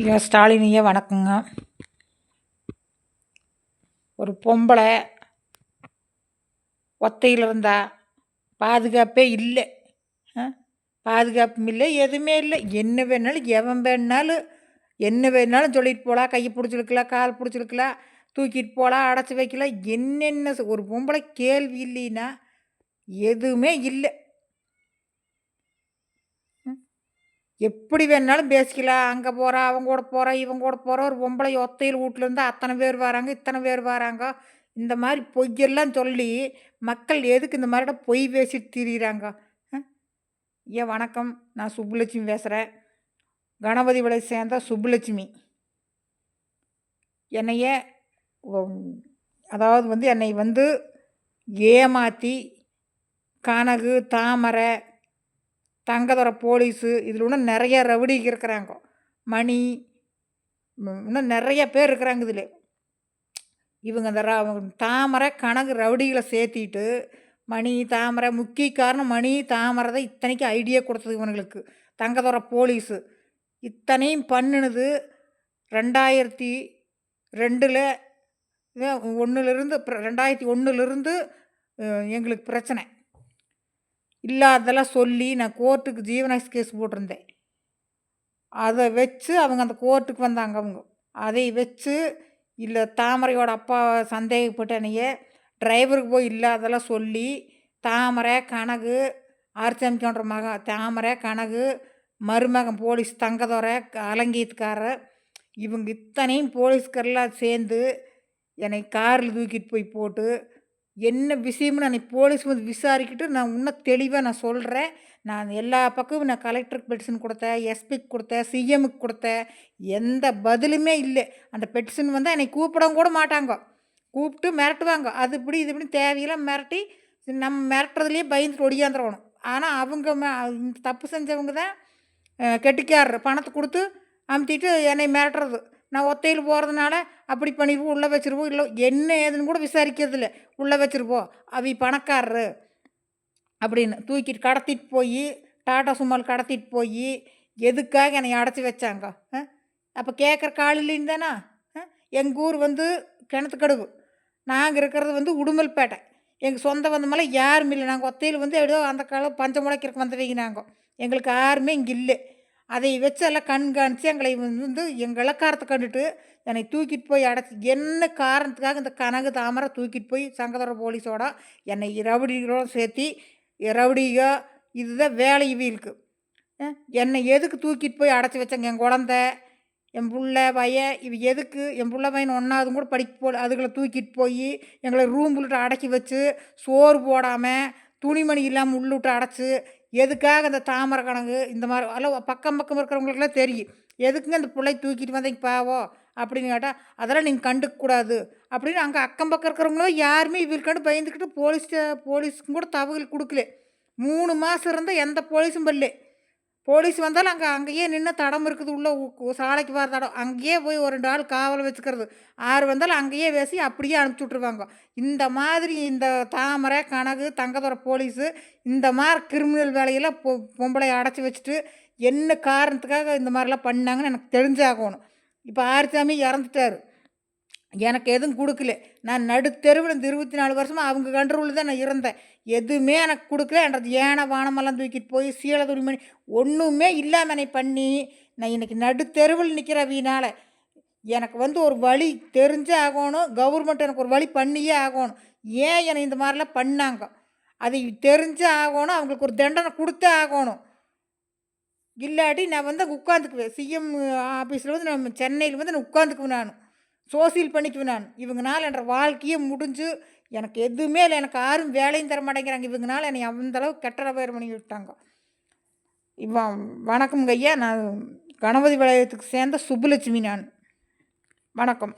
ஐயா ஸ்டாலின் ஐயா வணக்கங்க. ஒரு பொம்பளை ஒத்தையில் இருந்தா பாதுகாப்பே இல்லை. பாதுகாப்பும் இல்லை, எதுவுமே இல்லை. என்ன வேணாலும் எவன் வேணாலும் என்ன வேணாலும் சொல்லிட்டு போகலாம். கையை பிடிச்சிருக்கலாம், கால் பிடிச்சிருக்கலாம், தூக்கிட்டு போகலாம், அடைச்சி வைக்கலாம். என்னென்ன ஒரு பொம்பளை கேள்வி இல்லைன்னா எதுவுமே இல்லை. எப்படி வேணாலும் பேசிக்கலாம். அங்கே போகிறா, அவங்க கூட போகிறா, இவங்க கூட போகிறா. ஒரு பொம்பளை ஒத்தையில் வீட்டில் இருந்தால் அத்தனை பேர் வராங்க, இத்தனை பேர் வராங்க. இந்த மாதிரி பொய்யெல்லாம் சொல்லி மக்கள் எதுக்கு இந்த மாதிரிட பொய் பேசிட்டு திரியிறாங்க? ஏன் வணக்கம், நான் சுப்புலட்சுமி பேசுகிறேன். கணபதி விலை சேர்ந்த சுப்புலட்சுமி. என்னைய அதாவது என்னை ஏமாற்றி கனகு, தாமரை, தங்கதுரை போலீஸு, இதில் இன்னும் நிறைய ரவுடிங்க இருக்கிறாங்க. மணி, இன்னும் நிறைய பேர் இருக்கிறாங்க இதில். இவங்க அந்த தாமரை, கனகு ரவுடிகளை சேர்த்திட்டு மணி, தாமரை, முக்கிய காரணம் மணி, தாமரை தான் இத்தனைக்கும் ஐடியா கொடுத்தது இவனுங்களுக்கு. தங்கதுரை போலீஸு இத்தனையும் பண்ணினது 2002 1லிருந்து 2001லிருந்து எங்களுக்கு பிரச்சனை இல்லாததெல்லாம் சொல்லி நான் கோர்ட்டுக்கு ஜீவனாக்ஸ் கேஸ் போட்டிருந்தேன். அதை வச்சு அவங்க அந்த கோர்ட்டுக்கு வந்தாங்க. அவங்க அதை வச்சு இல்லை தாமரையோட அப்பா சந்தேகப்பட்டு என்னைய டிரைவருக்கு போய் இல்லாதெல்லாம் சொல்லி தாமரை, கனகு, ஆர்ச்சமிக்கன்ற மகன் தாமரை, கனகு, மருமகன் போலீஸ் தங்கதுரை, அலங்கீத்துக்காரர், இவங்க இத்தனையும் போலீஸ்காரெல்லாம் சேர்ந்து என்னை காரில் தூக்கிட்டு போய் போட்டு என்ன விஷயம்னு நான் போலீஸ் விசாரிக்கிட்டு நான் இன்னும் தெளிவாக நான் சொல்கிறேன். நான் எல்லா பக்கமும் நான் கலெக்டருக்கு பெட்டிஷன் கொடுத்தேன், எஸ்பிக்கு கொடுத்தேன், சிஎம்முக்கு கொடுத்தேன். எந்த பதிலுமே இல்லை. அந்த பெட்டிஷன் என்னை கூப்பிடவும் கூட மாட்டாங்க. கூப்பிட்டு மிரட்டுவாங்க. அது இப்படி இது இப்படி தேவையெல்லாம் மிரட்டி நம்ம மிரட்டுறதுலேயே பயந்துட்டு ஒடியாந்துடணும். ஆனால் அவங்க இந்த தப்பு செஞ்சவங்க தான் கெட்டிக்காரர். பணத்தை கொடுத்து அமுத்திட்டு என்னை மிரட்டுறது. நான் ஒத்தையில் போகிறதுனால அப்படி பண்ணிடுவோம், உள்ளே வச்சுருவோம், இல்லை என்ன ஏதுன்னு கூட விசாரிக்கிறது இல்லை, உள்ளே வச்சுருப்போம், அவி பணக்காரரு அப்படின்னு தூக்கிட்டு கடத்திட்டு போய் டாட்டா சுமால் கடத்திட்டு போய் எதுக்காக என்னை அடைச்சி வச்சாங்க? அப்போ கேட்குற காலையிலேருந்து தானே. எங்கள் ஊர் கிணத்துக்கடுவு, நாங்கள் இருக்கிறது உடுமல்பேட்டை. எங்கள் சொந்த மேலே யாரும் இல்லை. நாங்கள் ஒத்தையில் ஏதோ அந்த காலம் பஞ்ச முளைக்கிறக்கு வந்தவங்க நாங்கள். எங்களுக்கு யாருமே இங்கே இல்லை. அதை வச்சு எல்லாம் கண்காணித்து எங்களை எங்கள் இலக்காரத்தை கண்டுட்டு என்னை தூக்கிட்டு போய் அடைச்சி என்ன காரணத்துக்காக இந்த கனகு, தாமரை தூக்கிட்டு போய் சங்கதுரை போலீஸோட என்னை ரவுடிகளோட சேர்த்தி ரவுடிக இதுதான் வேலை இவங்களுக்கு. என்னை எதுக்கு தூக்கிட்டு போய் அடைச்சி வச்சாங்க? என் குழந்த, என் புள்ள பையன், இவ எதுக்கு என் புள்ள பையன் 1வது கூட படிக்க போல அதுகளை தூக்கிட்டு போய் எங்களை ரூம் உள்ளிட்டு அடக்கி வச்சு சோறு போடாமல் துணிமணி இல்லாமல் உள்ளிட்டு அடைச்சி எதுக்காக அந்த தாமரை கணக்கு இந்த மாதிரி எல்லாம் பக்கம் இருக்கிறவங்களுக்குலாம் தெரியும். எதுக்குங்க அந்த பிள்ளை தூக்கிட்டு வந்தீங்க பாவம் அப்படின்னு கேட்டால் அதெல்லாம் நீங்கள் கண்டுக்கக்கூடாது அப்படின்னு அங்கே அக்கம் பக்கம் இருக்கிறவங்களும் யாருமே இவருக்காண்டு பயந்துக்கிட்டு போலீஸுக்கும் கூட தகவல் கொடுக்கல. 3 மாதம் இருந்தால் எந்த போலீஸும் வரல. போலீஸ் வந்தாலும் அங்கேயே நின்று தடம் இருக்குது, உள்ளே சாலைக்கு வர தடம், அங்கேயே போய் ஒரு 2 ஆள் காவலை வச்சுக்கிறது. 6 வந்தாலும் அங்கேயே பேசி அப்படியே அனுப்பிச்சி விட்ருவாங்க. இந்த மாதிரி இந்த தாமரை, கனகு, தங்கதுரை போலீஸு இந்த மாதிரி கிரிமினல் வேலையெல்லாம் பொம்பளை அடைச்சி வச்சுட்டு என்ன காரணத்துக்காக இந்த மாதிரிலாம் பண்ணாங்கன்னு எனக்கு தெரிஞ்சாகணும். இப்போ ஆறுசாமி இறந்துட்டார், எனக்கு எதுவும் கொடுக்கல. நான் நடுத்தெருவில் இந்த 24 வருஷமாக அவங்க கண்ட்ரோலில் தான் நான் இருந்தேன். எதுவுமே எனக்கு கொடுக்கல. என்றது ஏனை வானமெல்லாம் தூக்கிட்டு போய் சீலை துணிமணி ஒன்றுமே இல்லாமல் என்னை பண்ணி நான் இன்றைக்கி நடுத்தெருவில் நிற்கிற வீணால் எனக்கு ஒரு வழி தெரிஞ்சே ஆகணும். கவர்மெண்ட் எனக்கு ஒரு வழி பண்ணியே ஆகணும். ஏன் என்னை இந்த மாதிரிலாம் பண்ணாங்க அதை தெரிஞ்சே ஆகணும். அவங்களுக்கு ஒரு தண்டனை கொடுத்தே ஆகணும். இல்லாட்டி நான் உட்காந்துக்குவேன். சிஎம் ஆஃபீஸில் நம்ம சென்னையில் நான் உட்காந்துக்குவேன். நான் சோசியல் பண்ணிக்குவேன். நான் இவங்கனால என்ற வாழ்க்கையே முடிஞ்சு எனக்கு எதுவுமே இல்லை. எனக்கு யாரும் வேலையும் தர மாட்டேங்கிறாங்க. இவங்கனால என்னை அந்தளவு கெட்ட பேர் பண்ணி விட்டாங்க. வணக்கம்ங்க ஐயா, நான் கணபதி வளையத்துக்கு சேர்ந்த சுப்புலட்சுமி. நான் வணக்கம்.